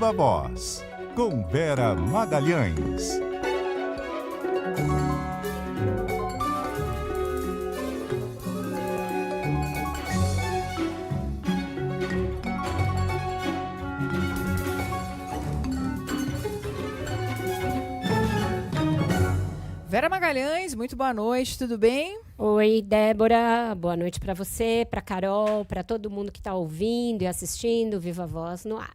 Viva Voz, com Vera Magalhães. Vera Magalhães, muito boa noite, tudo bem? Oi, Débora, boa noite para você, para Carol, para todo mundo que está ouvindo e assistindo Viva Voz no ar.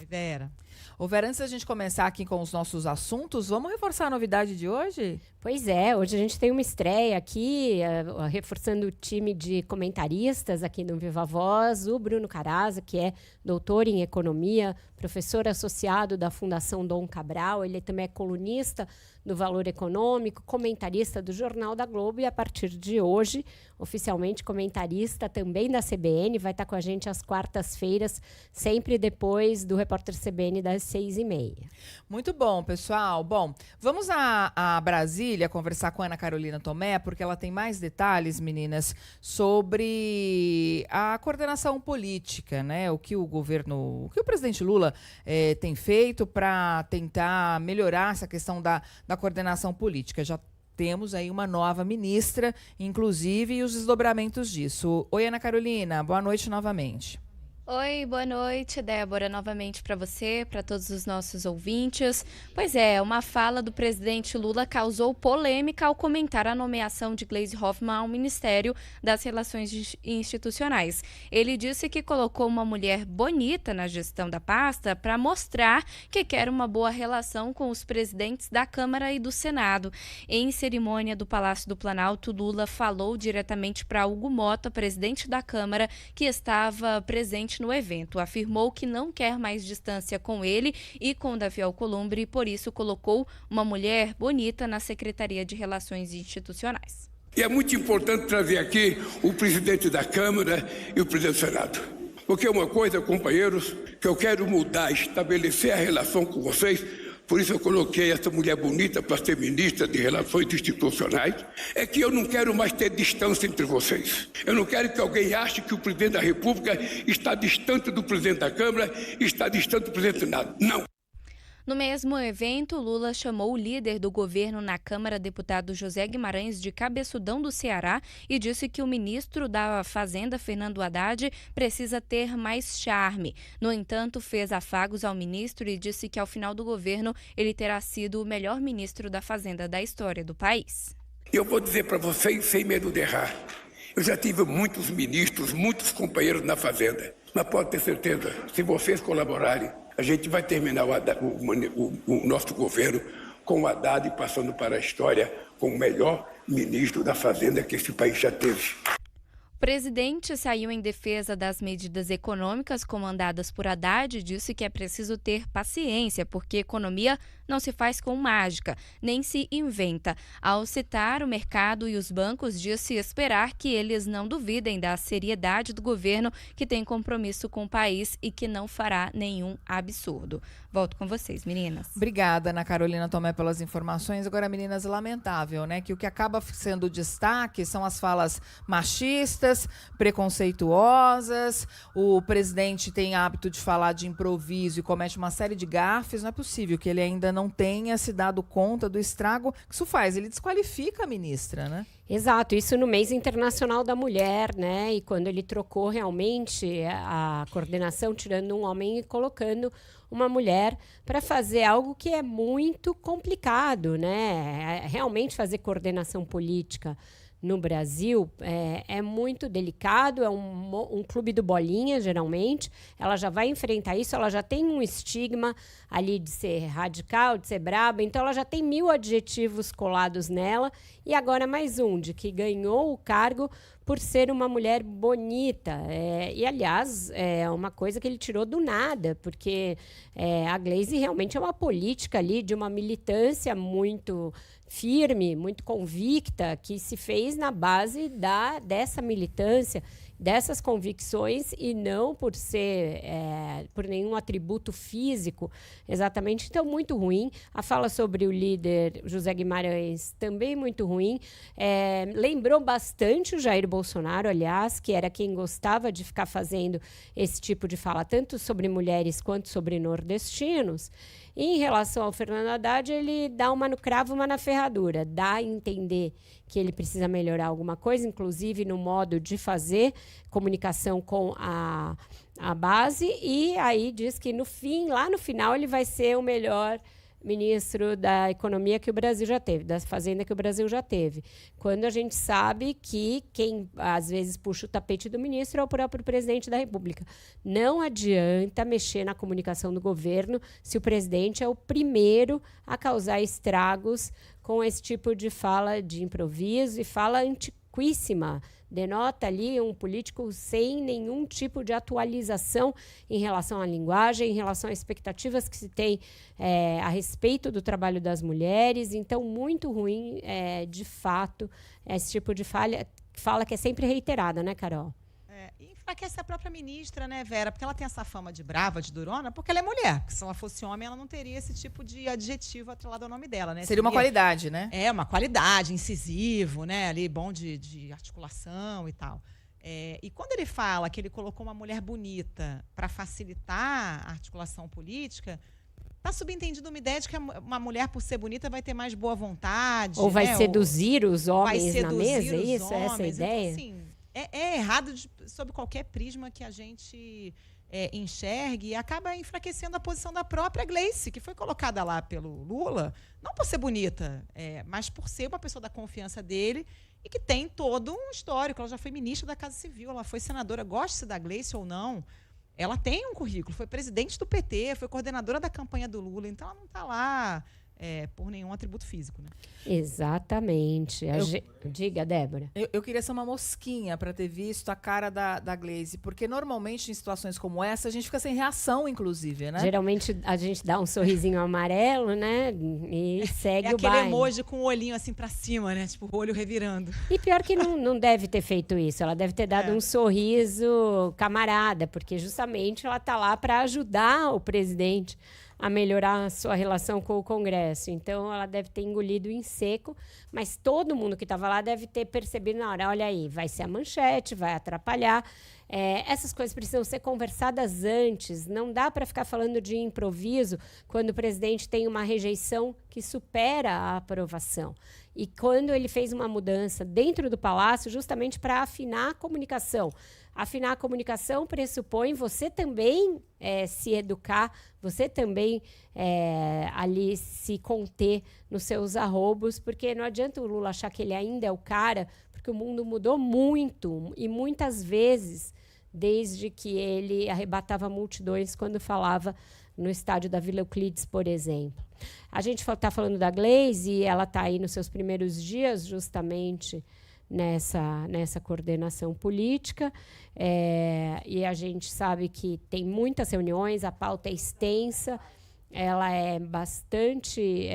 Oi, Vera. Ô, Vera, antes da gente começar aqui com os nossos assuntos, vamos reforçar a novidade de hoje? Pois é, hoje a gente tem uma estreia aqui, reforçando o time de comentaristas aqui no Viva Voz, o Bruno Caraza, que é doutor em economia, professor associado da Fundação Dom Cabral, ele também é colunista do Valor Econômico, comentarista do Jornal da Globo e, a partir de hoje, oficialmente comentarista também da CBN, vai estar com a gente às quartas-feiras, sempre depois do Repórter CBN das 6h30. Muito bom, pessoal. Bom, vamos a Brasília conversar com a Ana Carolina Tomé, porque ela tem mais detalhes, meninas, sobre a coordenação política, né? O que o presidente Lula tem feito para tentar melhorar essa questão da coordenação política. Já temos aí uma nova ministra, inclusive, e os desdobramentos disso. Oi, Ana Carolina, boa noite novamente. Oi, boa noite, Débora, novamente para você, para todos os nossos ouvintes. Pois é, uma fala do presidente Lula causou polêmica ao comentar a nomeação de Gleisi Hoffmann ao Ministério das Relações Institucionais. Ele disse que colocou uma mulher bonita na gestão da pasta para mostrar que quer uma boa relação com os presidentes da Câmara e do Senado. Em cerimônia do Palácio do Planalto, Lula falou diretamente para Hugo Mota, presidente da Câmara, que estava presente no evento. Afirmou que não quer mais distância com ele e com Davi Alcolumbre e, por isso, colocou uma mulher bonita na Secretaria de Relações Institucionais. E é muito importante trazer aqui o presidente da Câmara e o presidente do Senado. Porque é uma coisa, companheiros, que eu quero mudar, estabelecer a relação com vocês. Por isso eu coloquei essa mulher bonita para ser ministra de Relações Institucionais. É que eu não quero mais ter distância entre vocês. Eu não quero que alguém ache que o presidente da República está distante do presidente da Câmara, está distante do presidente do Senado. Não. No mesmo evento, Lula chamou o líder do governo na Câmara, deputado José Guimarães, de cabeçudão do Ceará e disse que o ministro da Fazenda, Fernando Haddad, precisa ter mais charme. No entanto, fez afagos ao ministro e disse que ao final do governo ele terá sido o melhor ministro da Fazenda da história do país. Eu vou dizer para vocês, sem medo de errar, eu já tive muitos ministros, muitos companheiros na Fazenda, mas pode ter certeza, se vocês colaborarem, a gente vai terminar o nosso governo com o Haddad passando para a história como o melhor ministro da Fazenda que esse país já teve. O presidente saiu em defesa das medidas econômicas comandadas por Haddad e disse que é preciso ter paciência, porque economia não se faz com mágica, nem se inventa. Ao citar o mercado e os bancos, disse esperar que eles não duvidem da seriedade do governo, que tem compromisso com o país e que não fará nenhum absurdo. Volto com vocês, meninas. Obrigada, Ana Carolina Tomé, pelas informações. Agora, meninas, lamentável, né? Que o que acaba sendo destaque são as falas machistas, preconceituosas. O presidente tem hábito de falar de improviso e comete uma série de gafes. Não é possível que ele ainda não tenha se dado conta do estrago que isso faz. Ele desqualifica a ministra, né? Exato, isso no mês internacional da mulher, né? E quando ele trocou realmente a coordenação, tirando um homem e colocando uma mulher para fazer algo que é muito complicado, né? Realmente fazer coordenação política no Brasil é muito delicado, é um clube do bolinha, geralmente. Ela já vai enfrentar isso, ela já tem um estigma ali de ser radical, de ser braba, então ela já tem 1000 adjetivos colados nela, e agora mais um, de que ganhou o cargo por ser uma mulher bonita. E, aliás, é uma coisa que ele tirou do nada, porque a Gleisi realmente é uma política ali de uma militância muito firme, muito convicta, que se fez na base dessa militância dessas convicções e não por ser por nenhum atributo físico, exatamente. Então, muito ruim. A fala sobre o líder José Guimarães também muito ruim. Lembrou bastante o Jair Bolsonaro, aliás, que era quem gostava de ficar fazendo esse tipo de fala, tanto sobre mulheres quanto sobre nordestinos. E em relação ao Fernando Haddad, ele dá uma no cravo, uma na ferradura. Dá a entender que ele precisa melhorar alguma coisa, inclusive no modo de fazer comunicação com a base. E aí diz que lá no final, ele vai ser o melhor ministro da Economia que o Brasil já teve, da Fazenda que o Brasil já teve. Quando a gente sabe que quem, às vezes, puxa o tapete do ministro é o próprio presidente da República. Não adianta mexer na comunicação do governo se o presidente é o primeiro a causar estragos com esse tipo de fala de improviso e fala antiquíssima. Denota ali um político sem nenhum tipo de atualização em relação à linguagem, em relação às expectativas que se tem a respeito do trabalho das mulheres. Então, muito ruim, de fato, esse tipo de fala que é sempre reiterada, né, Carol? E enfraquece a própria ministra, né, Vera? Porque ela tem essa fama de brava, de durona, porque ela é mulher. Porque se ela fosse homem, ela não teria esse tipo de adjetivo atrelado ao nome dela, né? Seria uma qualidade, né? Uma qualidade, incisivo, né? Ali, bom de articulação e tal. E quando ele fala que ele colocou uma mulher bonita para facilitar a articulação política, está subentendido uma ideia de que uma mulher, por ser bonita, vai ter mais boa vontade. Ou vai seduzir os homens vai seduzir na mesa, os isso? Homens. Essa é a ideia? Então, assim, é errado sob qualquer prisma que a gente enxergue, e acaba enfraquecendo a posição da própria Gleice, que foi colocada lá pelo Lula, não por ser bonita, mas por ser uma pessoa da confiança dele e que tem todo um histórico. Ela já foi ministra da Casa Civil, ela foi senadora, goste-se da Gleice ou não, ela tem um currículo, foi presidente do PT, foi coordenadora da campanha do Lula, então ela não está lá por nenhum atributo físico, né? Exatamente. Diga, Débora. Eu queria ser uma mosquinha para ter visto a cara da Gleice, porque normalmente em situações como essa a gente fica sem reação, inclusive, né? Geralmente a gente dá um sorrisinho amarelo, né? E segue o aquele baile. emoji com o olhinho assim para cima, né? Tipo, o olho revirando. E pior que não deve ter feito isso. Ela deve ter dado um sorriso camarada, porque justamente ela está lá para ajudar o presidente a melhorar a sua relação com o Congresso. Então, ela deve ter engolido em seco, mas todo mundo que estava lá deve ter percebido na hora, olha aí, vai ser a manchete, vai atrapalhar. Essas coisas precisam ser conversadas antes. Não dá para ficar falando de improviso quando o presidente tem uma rejeição que supera a aprovação. E quando ele fez uma mudança dentro do Palácio, justamente para afinar a comunicação. Afinar a comunicação pressupõe você também se educar, você também ali se conter nos seus arrobos, porque não adianta o Lula achar que ele ainda é o cara, porque o mundo mudou muito, e muitas vezes, desde que ele arrebatava multidões quando falava no estádio da Vila Euclides, por exemplo. A gente está falando da Gleice, e ela está aí nos seus primeiros dias, justamente nessa coordenação política, e a gente sabe que tem muitas reuniões, a pauta é extensa, ela é bastante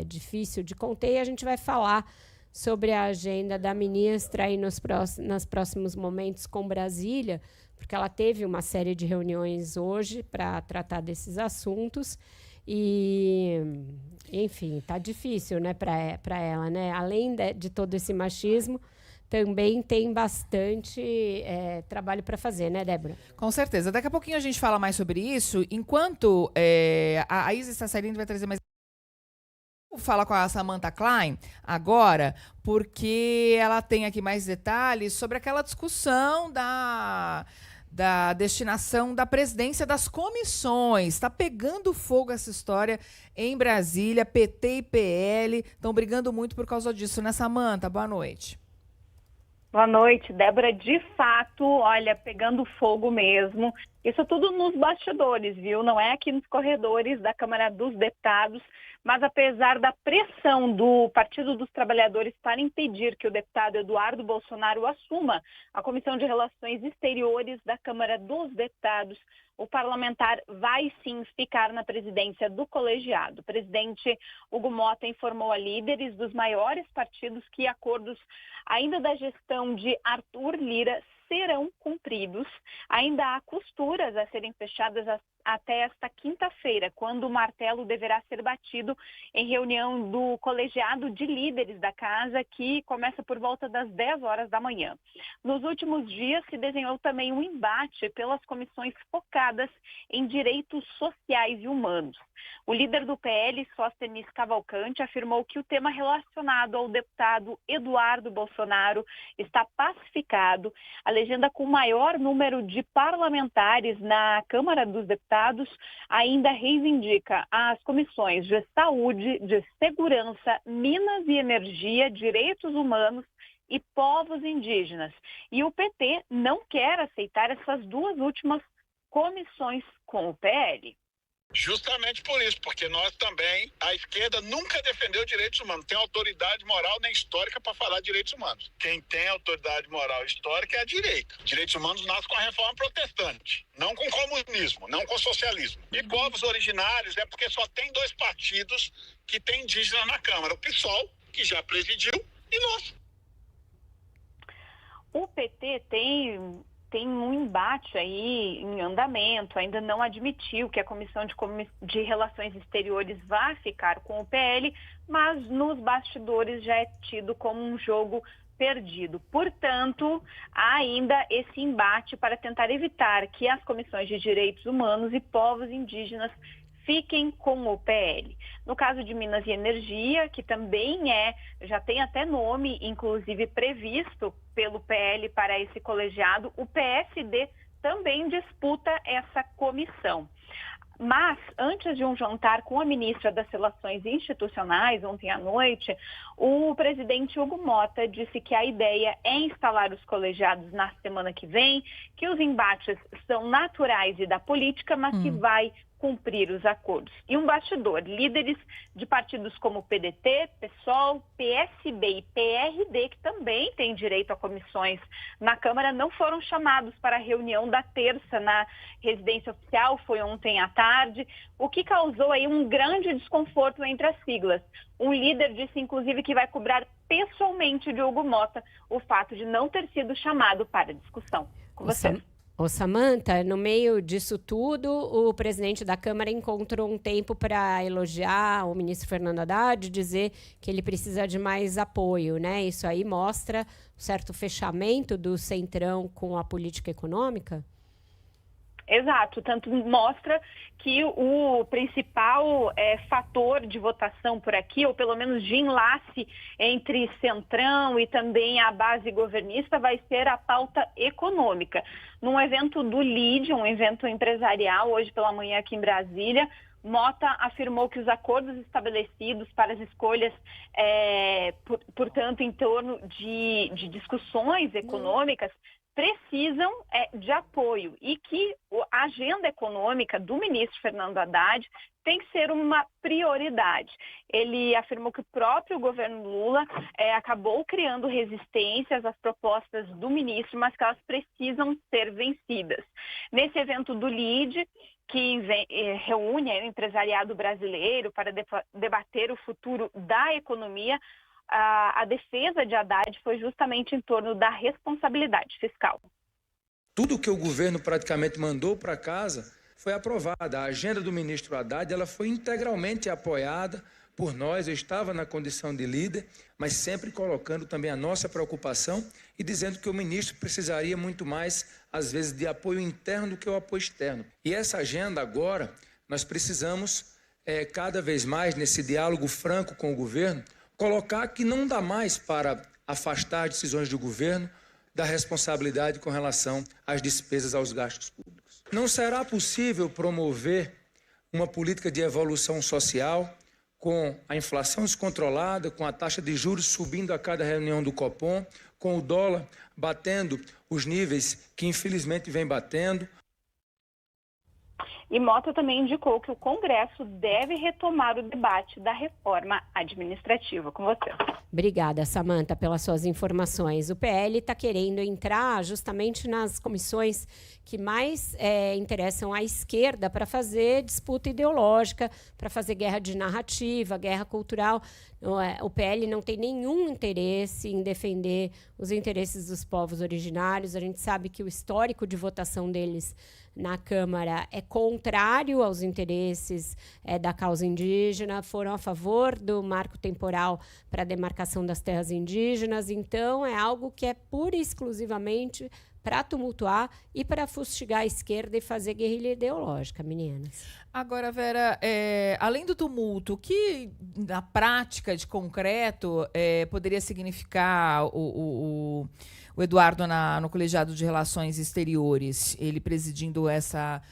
difícil de conter, e a gente vai falar sobre a agenda da ministra aí nos próximos momentos com Brasília, porque ela teve uma série de reuniões hoje para tratar desses assuntos. E, enfim, está difícil, né, para ela, né? Além de todo esse machismo, também tem bastante trabalho para fazer, né, Débora? Com certeza. Daqui a pouquinho a gente fala mais sobre isso. Enquanto a Isis Sassarino vai trazer mais... Vou falar com a Samantha Klein agora, porque ela tem aqui mais detalhes sobre aquela discussão da destinação da presidência das comissões. Está pegando fogo essa história em Brasília. PT e PL estão brigando muito por causa disso, né, Samantha? Boa noite. Boa noite, Débora. De fato, olha, pegando fogo mesmo. Isso tudo nos bastidores, viu? Não é aqui nos corredores da Câmara dos Deputados. Mas apesar da pressão do Partido dos Trabalhadores para impedir que o deputado Eduardo Bolsonaro assuma a Comissão de Relações Exteriores da Câmara dos Deputados, o parlamentar vai sim ficar na presidência do colegiado. O presidente Hugo Mota informou a líderes dos maiores partidos que acordos ainda da gestão de Arthur Lira serão cumpridos. Ainda há costuras a serem fechadas até esta quinta-feira, quando o martelo deverá ser batido em reunião do colegiado de líderes da casa, que começa por volta das 10 horas da manhã. Nos últimos dias se desenhou também um embate pelas comissões focadas em direitos sociais e humanos. O líder do PL, Sóstenes Cavalcante, afirmou que o tema relacionado ao deputado Eduardo Bolsonaro está pacificado. A legenda com maior número de parlamentares na Câmara dos Deputados ainda reivindica as comissões de saúde, de segurança, Minas e Energia, direitos humanos e povos indígenas. E o PT não quer aceitar essas duas últimas comissões com o PL. Justamente por isso, porque nós também, a esquerda nunca defendeu direitos humanos, tem autoridade moral nem histórica para falar de direitos humanos. Quem tem autoridade moral histórica é a direita. Direitos humanos nascem com a reforma protestante, não com comunismo, não com socialismo. E povos originários é porque só tem 2 partidos que têm indígenas na Câmara, o PSOL, que já presidiu, e nós. O PT tem um embate aí em andamento, ainda não admitiu que a Comissão de Relações Exteriores vá ficar com o PL, mas nos bastidores já é tido como um jogo perdido. Portanto, há ainda esse embate para tentar evitar que as comissões de direitos humanos e povos indígenas fiquem com o PL. No caso de Minas e Energia, que também já tem até nome, inclusive previsto pelo PL para esse colegiado, o PSD também disputa essa comissão. Mas, antes de um jantar com a ministra das Relações Institucionais, ontem à noite, o presidente Hugo Mota disse que a ideia é instalar os colegiados na semana que vem, que os embates são naturais e da política, mas que vai cumprir os acordos. E um bastidor, líderes de partidos como PDT, PSOL, PSB e PRD, que também têm direito a comissões na Câmara, não foram chamados para a reunião da terça na residência oficial, foi ontem à tarde, o que causou aí um grande desconforto entre as siglas. Um líder disse, inclusive, que vai cobrar pessoalmente de Hugo Mota o fato de não ter sido chamado para discussão. Com você. Ô, Samantha, no meio disso tudo, o presidente da Câmara encontrou um tempo para elogiar o ministro Fernando Haddad, dizer que ele precisa de mais apoio, né? Isso aí mostra um certo fechamento do Centrão com a política econômica? Exato, tanto mostra que o principal fator de votação por aqui, ou pelo menos de enlace entre Centrão e também a base governista, vai ser a pauta econômica. Num evento do LIDE, um evento empresarial, hoje pela manhã aqui em Brasília, Mota afirmou que os acordos estabelecidos para as escolhas, portanto, em torno de discussões econômicas, precisam de apoio e que a agenda econômica do ministro Fernando Haddad tem que ser uma prioridade. Ele afirmou que o próprio governo Lula acabou criando resistências às propostas do ministro, mas que elas precisam ser vencidas. Nesse evento do LIDE, que reúne o empresariado brasileiro para debater o futuro da economia, a defesa de Haddad foi justamente em torno da responsabilidade fiscal. Tudo que o governo praticamente mandou para casa foi aprovado. A agenda do ministro Haddad ela foi integralmente apoiada por nós. Eu estava na condição de líder, mas sempre colocando também a nossa preocupação e dizendo que o ministro precisaria muito mais, às vezes, de apoio interno do que o apoio externo. E essa agenda agora, nós precisamos, cada vez mais, nesse diálogo franco com o governo, colocar que não dá mais para afastar decisões do governo da responsabilidade com relação às despesas, aos gastos públicos. Não será possível promover uma política de evolução social com a inflação descontrolada, com a taxa de juros subindo a cada reunião do Copom, com o dólar batendo os níveis que infelizmente vem batendo. E Mota também indicou que o Congresso deve retomar o debate da reforma administrativa. Com você. Obrigada, Samanta, pelas suas informações. O PL está querendo entrar justamente nas comissões que mais interessam à esquerda para fazer disputa ideológica, para fazer guerra de narrativa, guerra cultural. O PL não tem nenhum interesse em defender os interesses dos povos originários. A gente sabe que o histórico de votação deles na Câmara é contrário aos interesses da causa indígena, foram a favor do marco temporal para a demarcação das terras indígenas. Então, é algo que é pura e exclusivamente para tumultuar e para fustigar a esquerda e fazer guerrilha ideológica, meninas. Agora, Vera, além do tumulto, o que na prática, de concreto, poderia significar o Eduardo no Colegiado de Relações Exteriores, ele presidindo essa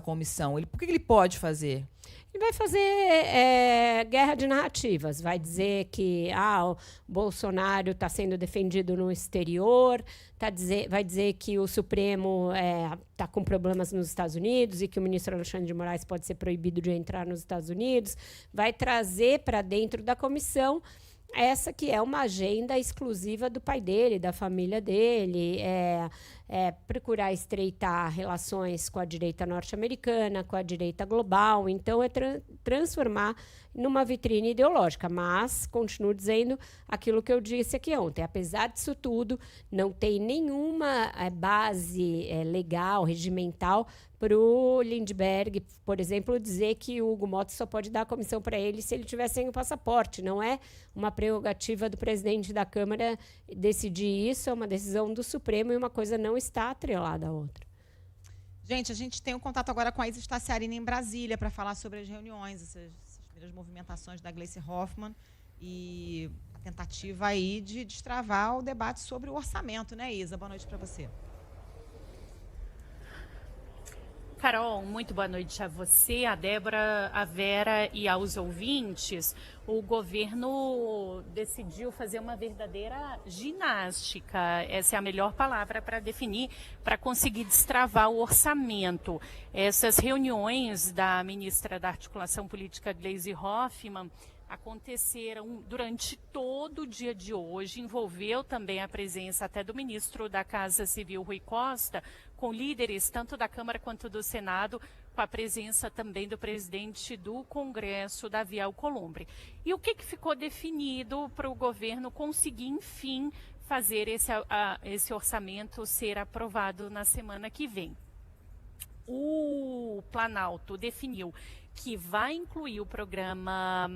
comissão? O que ele pode fazer? Ele vai fazer guerra de narrativas, vai dizer que o Bolsonaro está sendo defendido no exterior, vai dizer que o Supremo está com problemas nos Estados Unidos e que o ministro Alexandre de Moraes pode ser proibido de entrar nos Estados Unidos, vai trazer para dentro da comissão essa que é uma agenda exclusiva do pai dele, da família dele, procurar estreitar relações com a direita norte-americana, com a direita global. Então, transformar numa vitrine ideológica. Mas, continuo dizendo aquilo que eu disse aqui ontem. Apesar disso tudo, não tem nenhuma base legal, regimental, para o Lindbergh, por exemplo, dizer que o Hugo Mota só pode dar a comissão para ele se ele tiver sem o passaporte. Não é uma prerrogativa do presidente da Câmara decidir isso, é uma decisão do Supremo e uma coisa não está atrelada à outra. Gente, a gente tem um contato agora com a Isa Staciarini em Brasília para falar sobre as reuniões, essas primeiras movimentações da Gleice Hoffmann e a tentativa aí de destravar o debate sobre o orçamento, né, Isa? Boa noite para você. Carol, muito boa noite a você, a Débora, a Vera e aos ouvintes. O governo decidiu fazer uma verdadeira ginástica, essa é a melhor palavra para definir, para conseguir destravar o orçamento. Essas reuniões da ministra da Articulação Política, Gleisi Hoffmann, aconteceram durante todo o dia de hoje, envolveu também a presença até do ministro da Casa Civil, Rui Costa, com líderes tanto da Câmara quanto do Senado, com a presença também do presidente do Congresso, Davi Alcolumbre. E o que ficou definido para o governo conseguir, enfim, fazer esse orçamento ser aprovado na semana que vem? O Planalto definiu que vai incluir o programa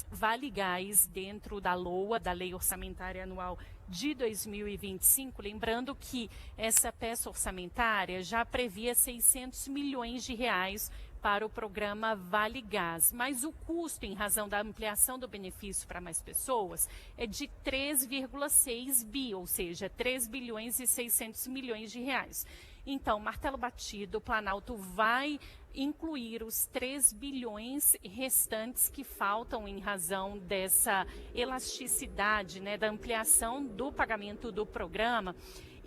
Vale Gás dentro da LOA, da Lei Orçamentária Anual de 2025, lembrando que essa peça orçamentária já previa 600 milhões de reais para o programa Vale Gás, mas o custo, em razão da ampliação do benefício para mais pessoas, é de 3,6 bi, ou seja, 3 bilhões e 600 milhões de reais. Então, martelo batido, o Planalto vai incluir os 3 bilhões restantes que faltam em razão dessa elasticidade, né, da ampliação do pagamento do programa.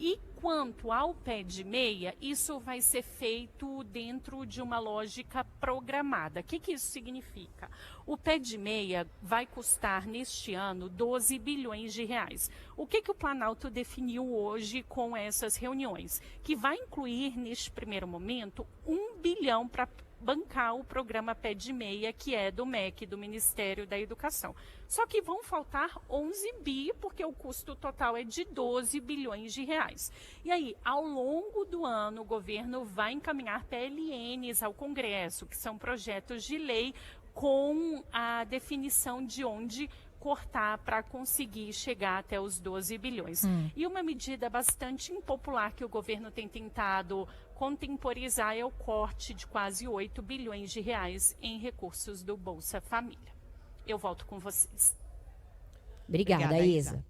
E quanto ao pé de meia, isso vai ser feito dentro de uma lógica programada. O que isso significa? O pé de meia vai custar neste ano 12 bilhões de reais. O que o Planalto definiu hoje com essas reuniões? Que vai incluir, neste primeiro momento, 1 bilhão para bancar o programa Pé de Meia, que é do MEC, do Ministério da Educação. Só que vão faltar 11 bi, porque o custo total é de 12 bilhões de reais. E aí, ao longo do ano, o governo vai encaminhar PLNs ao Congresso, que são projetos de lei com a definição de onde cortar para conseguir chegar até os 12 bilhões. E uma medida bastante impopular que o governo tem tentado contemporizar é o corte de quase 8 bilhões de reais em recursos do Bolsa Família. Eu volto com vocês. Obrigada, Isa.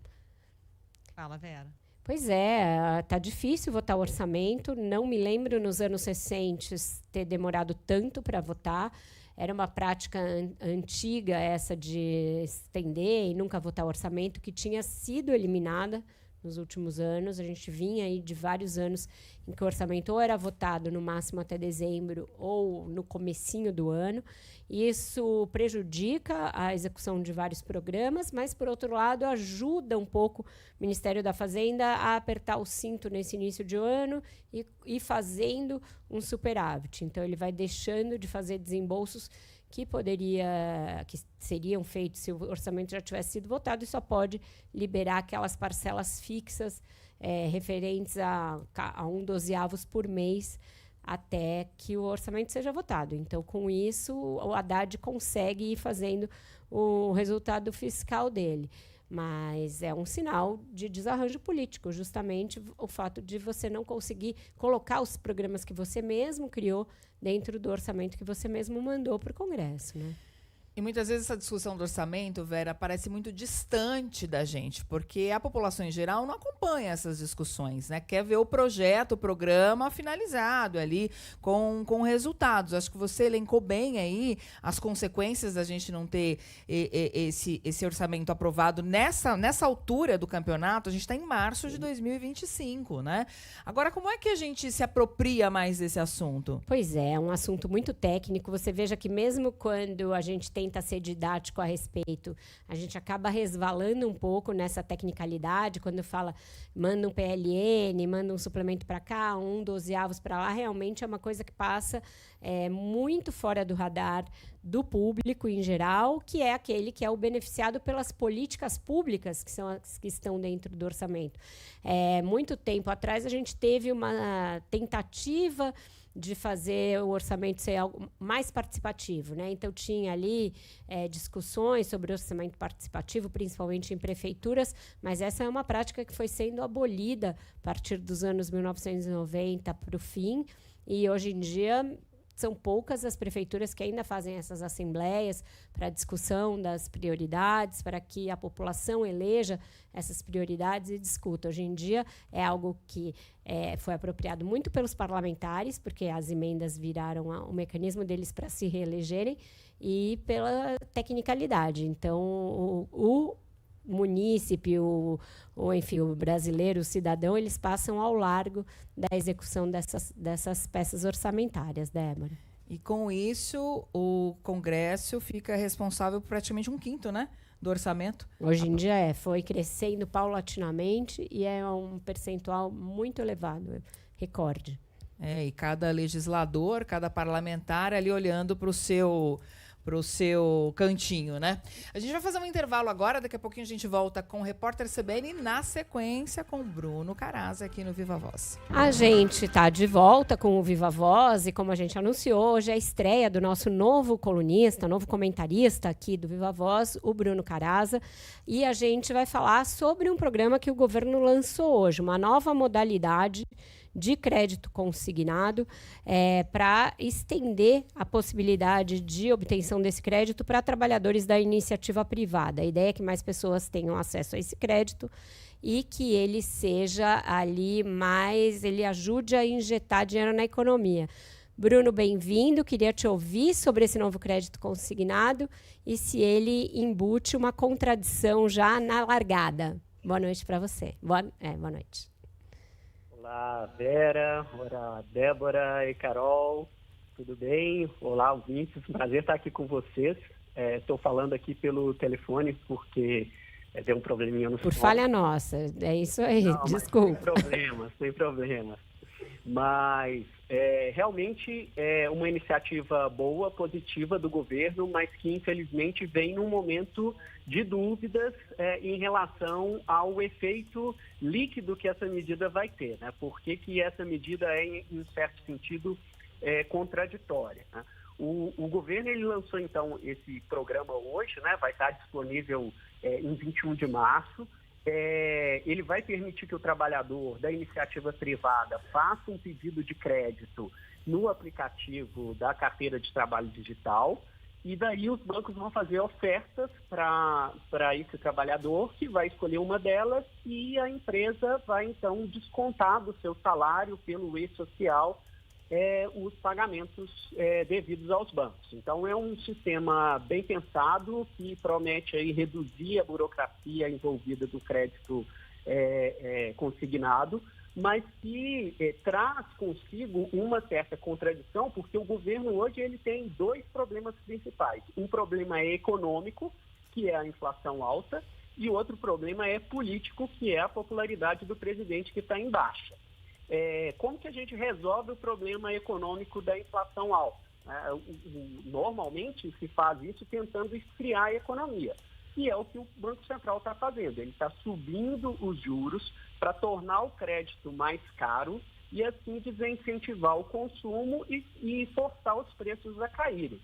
Fala, Vera. Pois é, tá difícil votar o orçamento. Não me lembro nos anos recentes ter demorado tanto para votar. Era uma prática antiga essa de estender e nunca votar o orçamento, que tinha sido eliminada nos últimos anos. A gente vinha aí de vários anos em que o orçamento ou era votado no máximo até dezembro ou no comecinho do ano. Isso prejudica a execução de vários programas, mas, por outro lado, ajuda um pouco o Ministério da Fazenda a apertar o cinto nesse início de ano e fazendo um superávit. Então, ele vai deixando de fazer desembolsos que seriam feitos se o orçamento já tivesse sido votado, e só pode liberar aquelas parcelas fixas referentes a 1/12 por mês até que o orçamento seja votado. Então, com isso, o Haddad consegue ir fazendo o resultado fiscal dele. Mas é um sinal de desarranjo político, justamente o fato de você não conseguir colocar os programas que você mesmo criou dentro do orçamento que você mesmo mandou para o Congresso, né? E muitas vezes essa discussão do orçamento, Vera, parece muito distante da gente, porque a população em geral não acompanha essas discussões, né? Quer ver o projeto, o programa finalizado ali, com resultados. Acho que você elencou bem aí as consequências da gente não ter esse orçamento aprovado nessa altura do campeonato. A gente está em março de 2025, né? Agora, como é que a gente se apropria mais desse assunto? Pois é um assunto muito técnico. Você veja que mesmo quando a gente tenta ser didático a respeito, a gente acaba resvalando um pouco nessa tecnicalidade, quando fala, manda um PLN, manda um suplemento para cá, 1/12 para lá, realmente é uma coisa que passa muito fora do radar do público em geral, que é aquele que é o beneficiado pelas políticas públicas que são as que estão dentro do orçamento. Muito tempo atrás, a gente teve uma tentativa de fazer o orçamento ser algo mais participativo, né? Então, tinha ali discussões sobre orçamento participativo, principalmente em prefeituras, mas essa é uma prática que foi sendo abolida a partir dos anos 1990 para o fim, e hoje em dia são poucas as prefeituras que ainda fazem essas assembleias para discussão das prioridades, para que a população eleja essas prioridades e discuta. Hoje em dia é algo que foi apropriado muito pelos parlamentares, porque as emendas viraram o mecanismo deles para se reelegerem, e pela tecnicalidade. Então, o munícipe, enfim, o brasileiro, o cidadão, eles passam ao largo da execução dessas peças orçamentárias, Débora. E com isso, o Congresso fica responsável por praticamente 1/5, né, do orçamento. Hoje em dia foi crescendo paulatinamente e é um percentual muito elevado, recorde. E cada legislador, cada parlamentar ali olhando para o seu cantinho, né? A gente vai fazer um intervalo agora, daqui a pouquinho a gente volta com o Repórter CBN, na sequência com o Bruno Caraza aqui no Viva Voz. A gente está de volta com o Viva Voz e, como a gente anunciou, hoje é a estreia do nosso novo colunista, novo comentarista aqui do Viva Voz, o Bruno Caraza, e a gente vai falar sobre um programa que o governo lançou hoje, uma nova modalidade de crédito consignado, para estender a possibilidade de obtenção desse crédito para trabalhadores da iniciativa privada. A ideia é que mais pessoas tenham acesso a esse crédito e que ele seja ali ele ajude a injetar dinheiro na economia. Bruno, bem-vindo. Queria te ouvir sobre esse novo crédito consignado e se ele embute uma contradição já na largada. Boa noite para você. Boa noite. Olá, Vera, olá, Débora e Carol, tudo bem? Olá, ouvintes, prazer estar aqui com vocês. Estou falando aqui pelo telefone porque deu um probleminha no som. Por falha nossa, é isso aí, não, desculpa. Sem problemas. Mas realmente é uma iniciativa boa, positiva do governo, mas que infelizmente vem num momento de dúvidas em relação ao efeito líquido que essa medida vai ter, né? Por que essa medida é, em certo sentido, contraditória, né? O governo ele lançou, então, esse programa hoje, né? Vai estar disponível em 21 de março. Ele vai permitir que o trabalhador da iniciativa privada faça um pedido de crédito no aplicativo da carteira de trabalho digital, e daí os bancos vão fazer ofertas para esse trabalhador, que vai escolher uma delas, e a empresa vai, então, descontar do seu salário pelo e-social os pagamentos devidos aos bancos. Então, é um sistema bem pensado que promete aí reduzir a burocracia envolvida do crédito consignado, mas que traz consigo uma certa contradição, porque o governo hoje ele tem dois problemas principais. Um problema é econômico, que é a inflação alta, e outro problema é político, que é a popularidade do presidente que está em baixa. Como que a gente resolve o problema econômico da inflação alta? Normalmente se faz isso tentando esfriar a economia. E é o que o Banco Central está fazendo. Ele está subindo os juros para tornar o crédito mais caro e assim desincentivar o consumo e forçar os preços a caírem.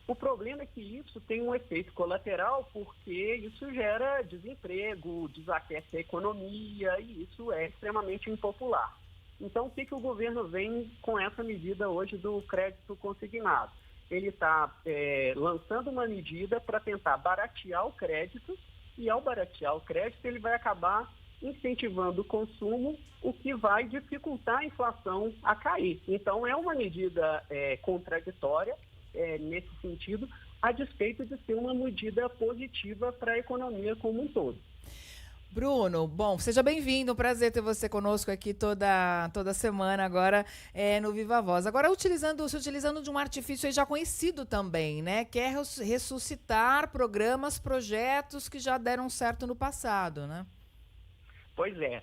O problema é que isso tem um efeito colateral porque isso gera desemprego, desaquece a economia e isso é extremamente impopular. Então, o que o governo vem com essa medida hoje do crédito consignado? Ele está lançando uma medida para tentar baratear o crédito e, ao baratear o crédito, ele vai acabar incentivando o consumo, o que vai dificultar a inflação a cair. Então, é uma medida contraditória nesse sentido, a despeito de ser uma medida positiva para a economia como um todo. Bruno, bom, seja bem-vindo, um prazer ter você conosco aqui toda semana agora no Viva Voz. Agora, se utilizando de um artifício aí já conhecido também, né? Que é ressuscitar programas, projetos que já deram certo no passado, né? Pois é.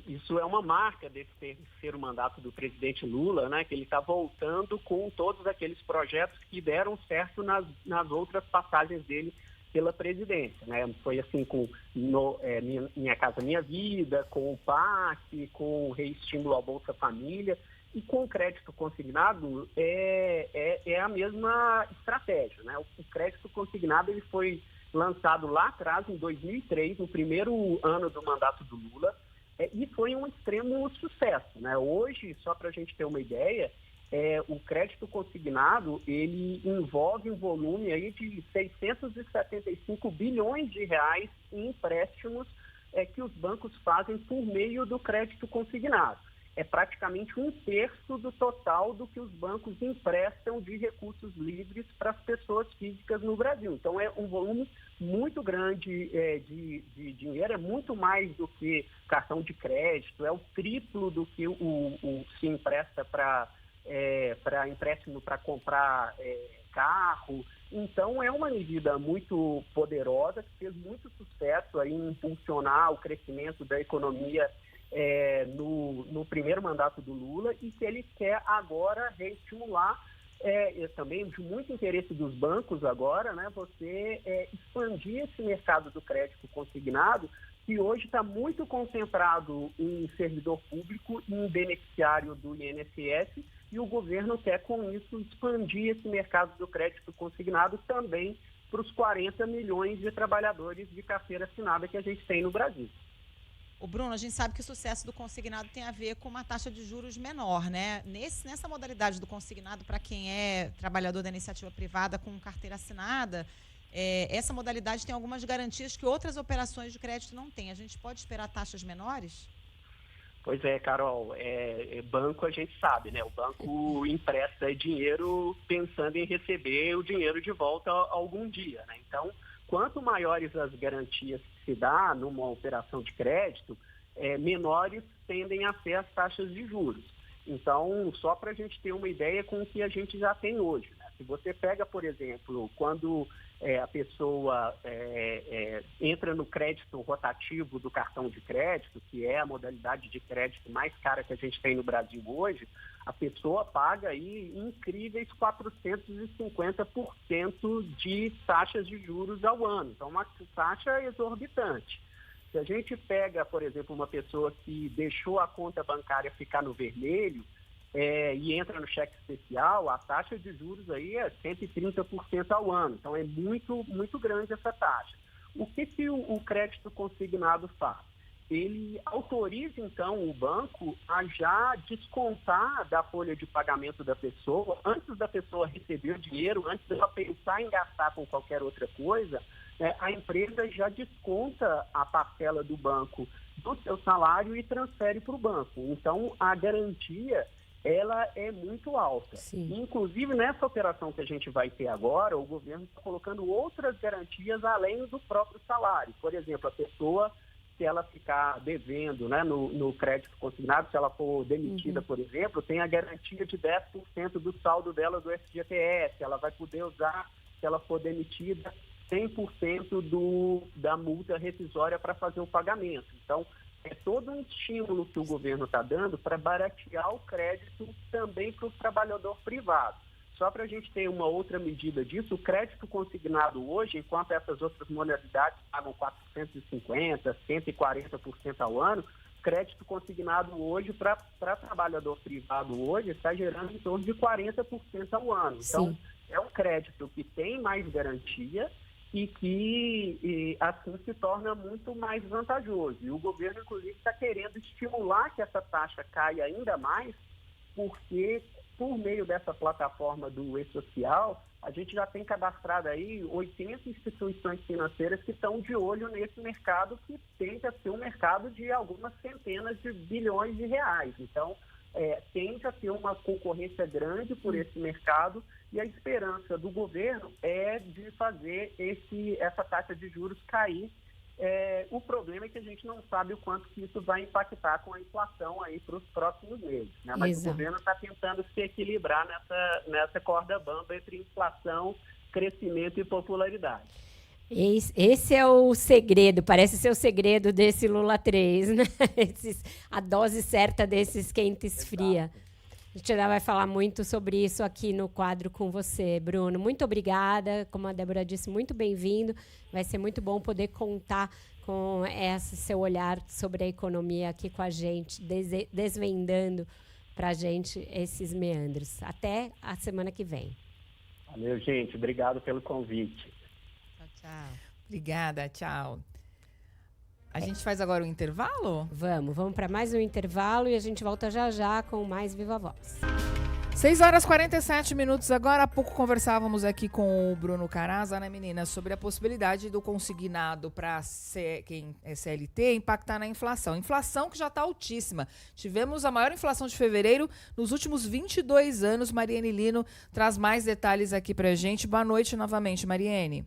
Isso é uma marca desse terceiro mandato do presidente Lula, né? Que ele está voltando com todos aqueles projetos que deram certo nas outras passagens dele pela presidência, né? Foi assim com Minha Casa Minha Vida, com o PAC, com o reestímulo ao Bolsa Família e com o crédito consignado é a mesma estratégia, né? O crédito consignado ele foi lançado lá atrás, em 2003, no primeiro ano do mandato do Lula, e foi um extremo sucesso, né? Hoje, só para a gente ter uma ideia, o crédito consignado, ele envolve um volume aí de 675 bilhões de reais em empréstimos que os bancos fazem por meio do crédito consignado. É praticamente 1/3 do total do que os bancos emprestam de recursos livres para as pessoas físicas no Brasil. Então, é um volume muito grande de dinheiro, é muito mais do que cartão de crédito, é o triplo do que se empresta para empréstimo para comprar carro. Então, é uma medida muito poderosa, que fez muito sucesso aí em impulsionar o crescimento da economia no primeiro mandato do Lula e que ele quer agora reestimular, também de muito interesse dos bancos agora, né, você expandir esse mercado do crédito consignado, que hoje está muito concentrado em servidor público e em beneficiário do INSS, e o governo quer, com isso, expandir esse mercado do crédito consignado também para os 40 milhões de trabalhadores de carteira assinada que a gente tem no Brasil. O Bruno, a gente sabe que o sucesso do consignado tem a ver com uma taxa de juros menor, né? Nessa modalidade do consignado, para quem é trabalhador da iniciativa privada com carteira assinada, essa modalidade tem algumas garantias que outras operações de crédito não têm. A gente pode esperar taxas menores? Pois é, Carol, banco a gente sabe, né? O banco empresta dinheiro pensando em receber o dinheiro de volta algum dia, né? Então, quanto maiores as garantias que se dá numa operação de crédito, menores tendem a ser as taxas de juros. Então, só para a gente ter uma ideia com o que a gente já tem hoje, né? Se você pega, por exemplo, quando a pessoa entra no crédito rotativo do cartão de crédito, que é a modalidade de crédito mais cara que a gente tem no Brasil hoje, a pessoa paga aí incríveis 450% de taxas de juros ao ano. Então, uma taxa exorbitante. Se a gente pega, por exemplo, uma pessoa que deixou a conta bancária ficar no vermelho, e entra no cheque especial, a taxa de juros aí é 130% ao ano. Então, é muito, muito grande essa taxa. O que o crédito consignado faz? Ele autoriza, então, o banco a já descontar da folha de pagamento da pessoa, antes da pessoa receber o dinheiro, antes dela pensar em gastar com qualquer outra coisa, a empresa já desconta a parcela do banco do seu salário e transfere para o banco. Então, a garantia ela é muito alta. Sim. Inclusive, nessa operação que a gente vai ter agora, o governo está colocando outras garantias além do próprio salário. Por exemplo, a pessoa se ela ficar devendo, né, no crédito consignado, se ela for demitida, por exemplo, tem a garantia de 10% do saldo dela do FGTS. Ela vai poder usar, se ela for demitida, 100% da multa rescisória para fazer o pagamento. Então, é todo um estímulo que o governo está dando para baratear o crédito também para o trabalhador privado. Só para a gente ter uma outra medida disso, o crédito consignado hoje, enquanto essas outras modalidades pagam 450%, 140% ao ano, crédito consignado hoje para trabalhador privado hoje está gerando em torno de 40% ao ano. Então, é um crédito que tem mais garantia e que assim se torna muito mais vantajoso. E o governo, inclusive, está querendo estimular que essa taxa caia ainda mais, porque por meio dessa plataforma do E-Social, a gente já tem cadastrado aí 80 instituições financeiras que estão de olho nesse mercado, que tende a ser um mercado de algumas centenas de bilhões de reais. Então, tende a ter uma concorrência grande por esse mercado, e a esperança do governo é de fazer essa taxa de juros cair. O problema é que a gente não sabe o quanto que isso vai impactar com a inflação aí para os próximos meses, né? Mas o governo está tentando se equilibrar nessa corda bamba entre inflação, crescimento e popularidade. Esse é o segredo, parece ser o segredo desse Lula 3, né? A dose certa desse esquenta e esfria. A gente ainda vai falar muito sobre isso aqui no quadro com você, Bruno. Muito obrigada. Como a Débora disse, muito bem-vindo. Vai ser muito bom poder contar com esse seu olhar sobre a economia aqui com a gente, desvendando para a gente esses meandros. Até a semana que vem. Valeu, gente. Obrigado pelo convite. Tchau. Obrigada, tchau. A gente faz agora o intervalo? Vamos para mais um intervalo e a gente volta já com mais Viva Voz. 6h47 agora. Há pouco conversávamos aqui com o Bruno Caraza, né, meninas, sobre a possibilidade do consignado para quem é CLT impactar na inflação. Inflação que já está altíssima. Tivemos a maior inflação de fevereiro nos últimos 22 anos. Mariane Lino traz mais detalhes aqui para a gente. Boa noite novamente, Mariane.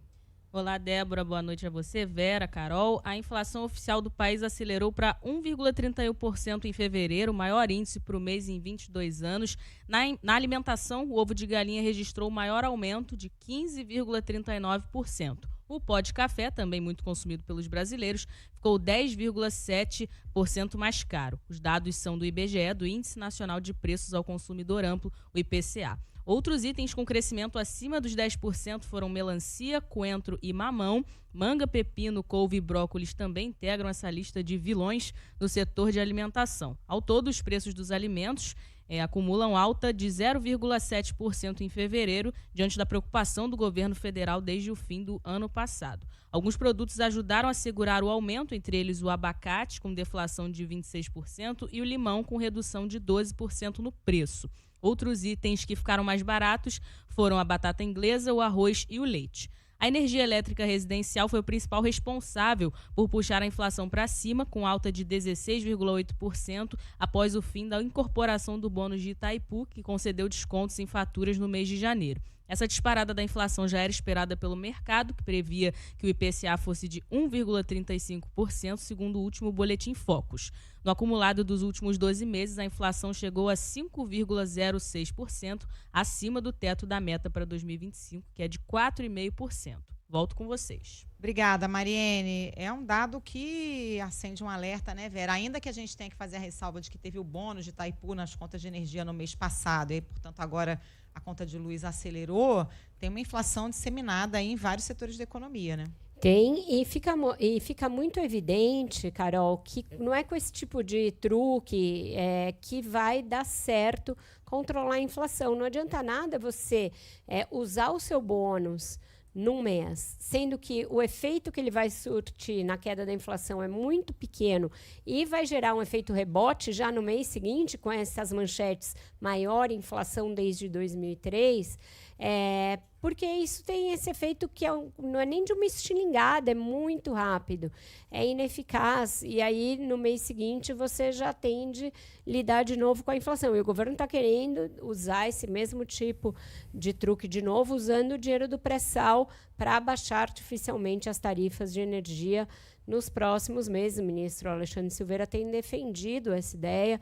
Olá, Débora. Boa noite a você, Vera, Carol. A inflação oficial do país acelerou para 1,31% em fevereiro, o maior índice para o mês em 22 anos. Na alimentação, o ovo de galinha registrou o maior aumento de 15,39%. O pó de café, também muito consumido pelos brasileiros, ficou 10,7% mais caro. Os dados são do IBGE, do Índice Nacional de Preços ao Consumidor Amplo, o IPCA. Outros itens com crescimento acima dos 10% foram melancia, coentro e mamão. Manga, pepino, couve e brócolis também integram essa lista de vilões no setor de alimentação. Ao todo, os preços dos alimentos acumulam alta de 0,7% em fevereiro, diante da preocupação do governo federal desde o fim do ano passado. Alguns produtos ajudaram a segurar o aumento, entre eles o abacate, com deflação de 26%, e o limão, com redução de 12% no preço. Outros itens que ficaram mais baratos foram a batata inglesa, o arroz e o leite. A energia elétrica residencial foi o principal responsável por puxar a inflação para cima, com alta de 16,8% após o fim da incorporação do bônus de Itaipu, que concedeu descontos em faturas no mês de janeiro. Essa disparada da inflação já era esperada pelo mercado, que previa que o IPCA fosse de 1,35%, segundo o último boletim Focus. No acumulado dos últimos 12 meses, a inflação chegou a 5,06%, acima do teto da meta para 2025, que é de 4,5%. Volto com vocês. Obrigada, Mariene. É um dado que acende um alerta, né, Vera? Ainda que a gente tenha que fazer a ressalva de que teve o bônus de Itaipu nas contas de energia no mês passado, e, portanto, agora a conta de luz acelerou, tem uma inflação disseminada aí em vários setores da economia, né? Tem, e fica muito evidente, Carol, que não é com esse tipo de truque que vai dar certo controlar a inflação. Não adianta nada você usar o seu bônus num mês, sendo que o efeito que ele vai surtir na queda da inflação é muito pequeno e vai gerar um efeito rebote já no mês seguinte, com essas manchetes, maior inflação desde 2003, porque isso tem esse efeito que não é nem de uma estilingada, é muito rápido, é ineficaz, e aí no mês seguinte você já tende a lidar de novo com a inflação. E o governo está querendo usar esse mesmo tipo de truque de novo, usando o dinheiro do pré-sal para baixar artificialmente as tarifas de energia nos próximos meses. O ministro Alexandre Silveira tem defendido essa ideia.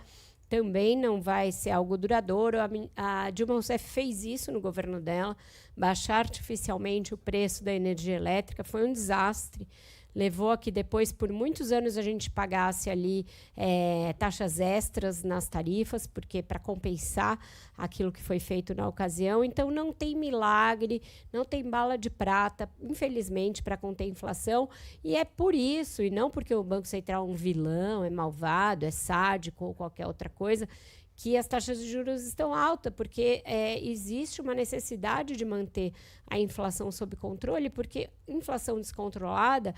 Também não vai ser algo duradouro. A Dilma Rousseff fez isso no governo dela, baixar artificialmente o preço da energia elétrica. Foi um desastre. Levou a que depois, por muitos anos, a gente pagasse ali taxas extras nas tarifas, porque para compensar aquilo que foi feito na ocasião. Então, não tem milagre, não tem bala de prata, infelizmente, para conter a inflação. E é por isso, e não porque o Banco Central é um vilão, é malvado, é sádico ou qualquer outra coisa, que as taxas de juros estão altas, porque existe uma necessidade de manter a inflação sob controle, porque inflação descontrolada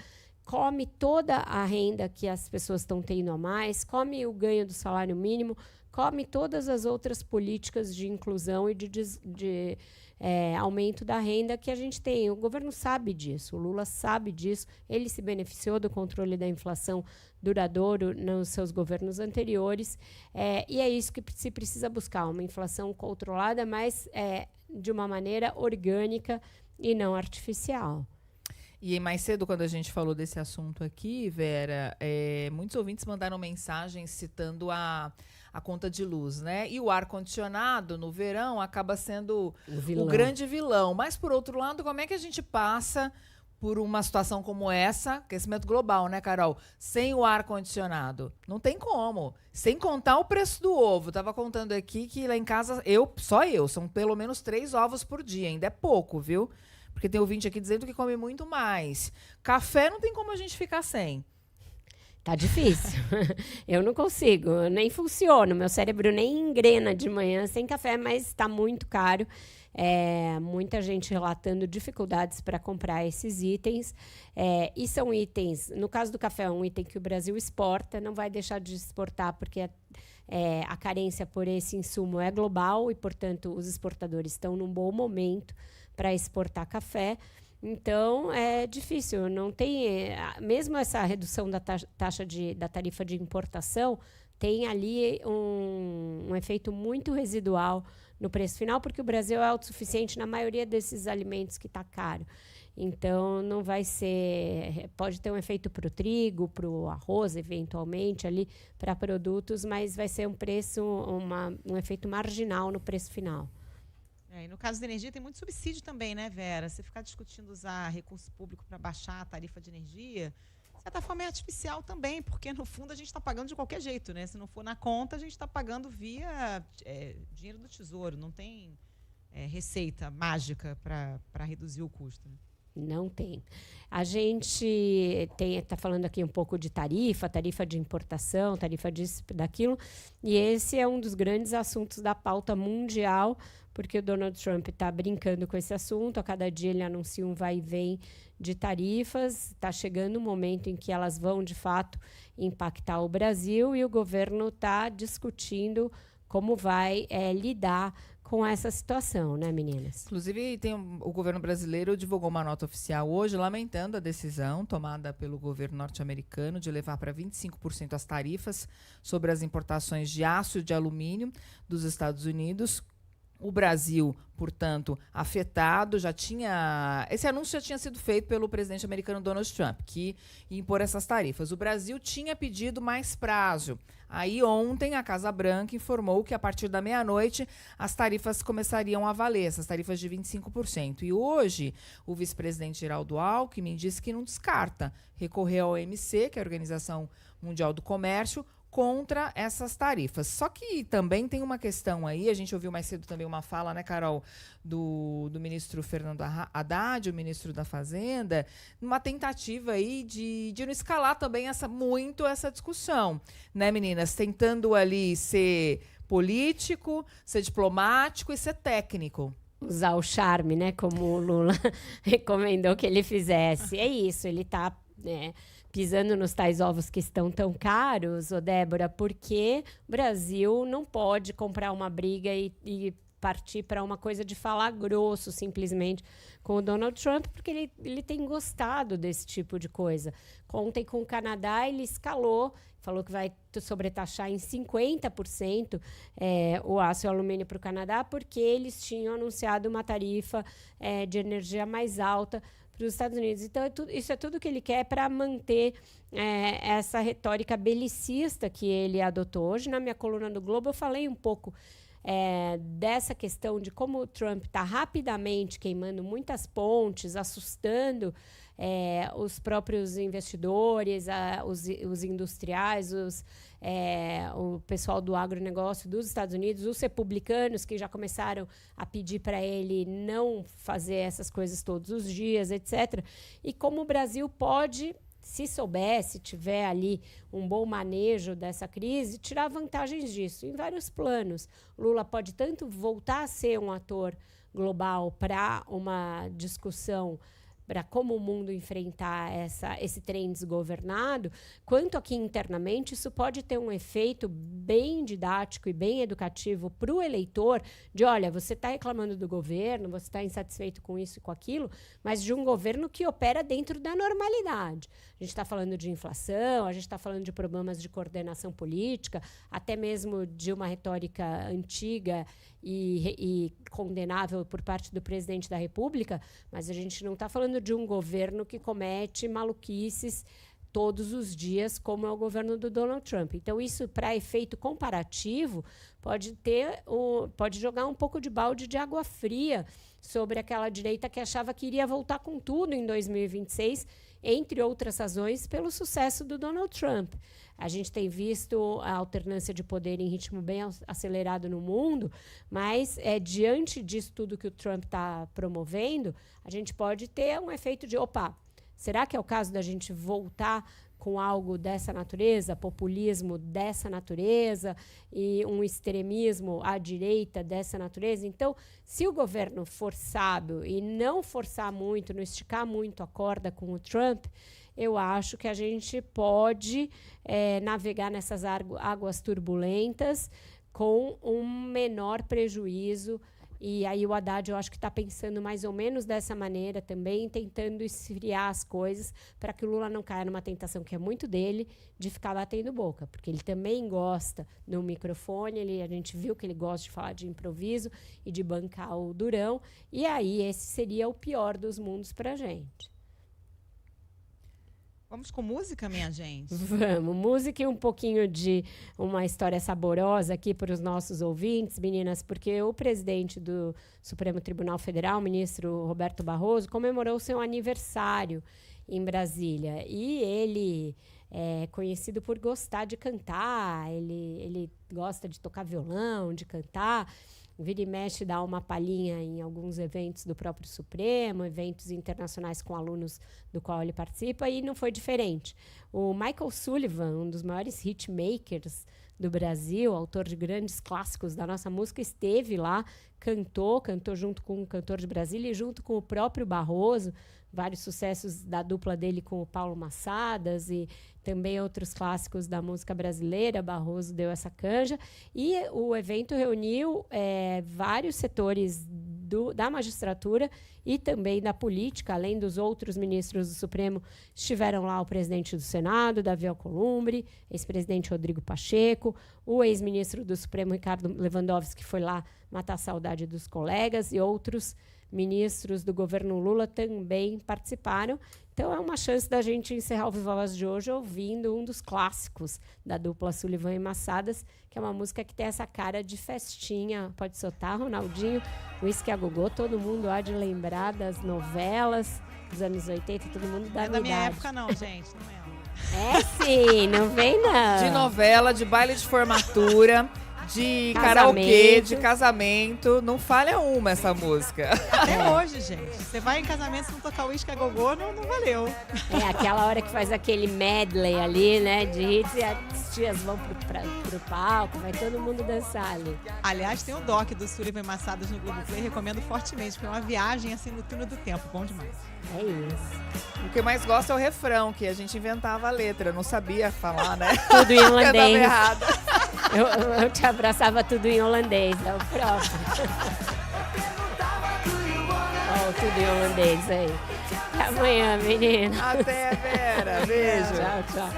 come toda a renda que as pessoas estão tendo a mais, come o ganho do salário mínimo, come todas as outras políticas de inclusão e de aumento da renda que a gente tem. O governo sabe disso, o Lula sabe disso, ele se beneficiou do controle da inflação duradouro nos seus governos anteriores, e é isso que se precisa buscar, uma inflação controlada, mas de uma maneira orgânica e não artificial. E mais cedo, quando a gente falou desse assunto aqui, Vera, muitos ouvintes mandaram mensagens citando a conta de luz, né? E o ar-condicionado, no verão, acaba sendo o grande vilão. Mas, por outro lado, como é que a gente passa por uma situação como essa, aquecimento global, né, Carol? Sem o ar-condicionado. Não tem como. Sem contar o preço do ovo. Tava contando aqui que lá em casa, são pelo menos 3 ovos por dia. Ainda é pouco, viu? Porque tem ouvinte aqui dizendo que come muito mais. Café não tem como a gente ficar sem. Tá difícil. Eu não consigo, nem funciona. Meu cérebro nem engrena de manhã sem café, mas está muito caro. Muita gente relatando dificuldades para comprar esses itens. E são itens, no caso do café, é um item que o Brasil exporta, não vai deixar de exportar, porque a carência por esse insumo é global e, portanto, os exportadores estão num bom momento para exportar café. Então, é difícil. Não tem, mesmo essa redução da da tarifa de importação, tem ali um efeito muito residual no preço final, porque o Brasil é autossuficiente na maioria desses alimentos que está caro. Então, não vai ser... Pode ter um efeito para o trigo, para o arroz, eventualmente, ali, para produtos, mas vai ser um efeito marginal no preço final. E no caso da energia, tem muito subsídio também, né, Vera? Você ficar discutindo usar recurso público para baixar a tarifa de energia, de certa forma é artificial também, porque, no fundo, a gente está pagando de qualquer jeito, né? Se não for na conta, a gente está pagando via dinheiro do Tesouro. Não tem receita mágica para reduzir o custo, né? Não tem. A gente está falando aqui um pouco de tarifa de importação, tarifa disso, daquilo, e esse é um dos grandes assuntos da pauta mundial, porque o Donald Trump está brincando com esse assunto. A cada dia ele anuncia um vai e vem de tarifas. Está chegando um momento em que elas vão, de fato, impactar o Brasil, e o governo está discutindo como vai lidar com essa situação, né, meninas? Inclusive, o governo brasileiro divulgou uma nota oficial hoje lamentando a decisão tomada pelo governo norte-americano de levar para 25% as tarifas sobre as importações de aço e de alumínio dos Estados Unidos. O Brasil, portanto, afetado, esse anúncio já tinha sido feito pelo presidente americano Donald Trump, que ia impor essas tarifas. O Brasil tinha pedido mais prazo. Aí, ontem, a Casa Branca informou que, a partir da meia-noite, as tarifas começariam a valer, essas tarifas de 25%. E hoje, o vice-presidente Geraldo Alckmin disse que não descarta recorrer ao OMC, que é a Organização Mundial do Comércio, contra essas tarifas. Só que também tem uma questão aí, a gente ouviu mais cedo também uma fala, né, Carol, do ministro Fernando Haddad, o ministro da Fazenda, numa tentativa aí de não escalar também muito essa discussão, né, meninas? Tentando ali ser político, ser diplomático e ser técnico. Usar o charme, né, como o Lula recomendou que ele fizesse. É isso, ele está pisando nos tais ovos que estão tão caros, Débora, porque o Brasil não pode comprar uma briga e partir para uma coisa de falar grosso, simplesmente, com o Donald Trump, porque ele tem gostado desse tipo de coisa. Ontem, com o Canadá, ele escalou, falou que vai sobretaxar em 50% o aço e o alumínio para o Canadá, porque eles tinham anunciado uma tarifa de energia mais alta para os Estados Unidos. Então, isso é tudo que ele quer para manter essa retórica belicista que ele adotou. Hoje, na minha coluna do Globo, eu falei um pouco dessa questão de como o Trump está rapidamente queimando muitas pontes, assustando os próprios investidores, os industriais, o pessoal do agronegócio dos Estados Unidos, os republicanos que já começaram a pedir para ele não fazer essas coisas todos os dias, etc. E como o Brasil pode, se souber, se tiver ali um bom manejo dessa crise, tirar vantagens disso em vários planos. Lula pode tanto voltar a ser um ator global para uma discussão para como o mundo enfrentar esse trem desgovernado, quanto aqui internamente isso pode ter um efeito bem didático e bem educativo para o eleitor, de olha, você está reclamando do governo, você está insatisfeito com isso e com aquilo, mas de um governo que opera dentro da normalidade. A gente está falando de inflação, a gente está falando de problemas de coordenação política, até mesmo de uma retórica antiga e condenável por parte do presidente da República, mas a gente não está falando de um governo que comete maluquices todos os dias, como é o governo do Donald Trump. Então, isso, para efeito comparativo, pode jogar um pouco de balde de água fria sobre aquela direita que achava que iria voltar com tudo em 2026, entre outras razões, pelo sucesso do Donald Trump. A gente tem visto a alternância de poder em ritmo bem acelerado no mundo, mas diante disso tudo que o Trump está promovendo, a gente pode ter um efeito de, opa, será que é o caso da gente voltar com algo dessa natureza, populismo dessa natureza e um extremismo à direita dessa natureza? Então, se o governo for sábio e não forçar muito, não esticar muito a corda com o Trump, eu acho que a gente pode navegar nessas águas turbulentas com um menor prejuízo. E aí o Haddad, eu acho que está pensando mais ou menos dessa maneira também, tentando esfriar as coisas para que o Lula não caia numa tentação que é muito dele, de ficar batendo boca. Porque ele também gosta no microfone, a gente viu que ele gosta de falar de improviso e de bancar o durão. E aí esse seria o pior dos mundos para a gente. Vamos com música, minha gente? Vamos, música e um pouquinho de uma história saborosa aqui para os nossos ouvintes, meninas, porque o presidente do Supremo Tribunal Federal, o ministro Roberto Barroso, comemorou seu aniversário em Brasília. E ele é conhecido por gostar de cantar, ele gosta de tocar violão, de cantar. Vira e mexe, dá uma palhinha em alguns eventos do próprio Supremo, eventos internacionais com alunos do qual ele participa, e não foi diferente. O Michael Sullivan, um dos maiores hitmakers do Brasil, autor de grandes clássicos da nossa música, esteve lá, cantou junto com um cantor de Brasília e junto com o próprio Barroso, vários sucessos da dupla dele com o Paulo Massadas e também outros clássicos da música brasileira. Barroso deu essa canja. E o evento reuniu vários setores da magistratura e também da política, além dos outros ministros do Supremo. Estiveram lá o presidente do Senado, Davi Alcolumbre, ex-presidente Rodrigo Pacheco, o ex-ministro do Supremo, Ricardo Lewandowski, que foi lá matar a saudade dos colegas, e outros ministros do governo Lula também participaram. Então, é uma chance da gente encerrar o Viva Voz de hoje ouvindo um dos clássicos da dupla Sullivan e Massadas, que é uma música que tem essa cara de festinha. Pode soltar, Ronaldinho, Whisky a Gogô, todo mundo há de lembrar das novelas dos anos 80, todo mundo da minha idade. Não é da minha época não, gente, não é. É sim, não vem não. De novela, de baile de formatura, de karaokê, de casamento. Não falha uma essa música. Até hoje, gente. Você vai em casamento, se não tocar Whisky a Gogô, não valeu. É aquela hora que faz aquele medley ali, né, de hits, e as tias vão pro palco, vai todo mundo dançar ali. Aliás, tem o doc do Sullivan e Massadas no Globoplay, recomendo fortemente, porque é uma viagem assim no túnel do tempo, bom demais. É isso. O que eu mais gosto é o refrão, que a gente inventava a letra, eu não sabia falar, né? Tudo em holandês. Cantava errado. Eu te abraçava tudo em holandês, é o próprio. Ó, tudo em holandês aí. Até amanhã, menina. Até, Vera. Beijo. Tchau, tchau.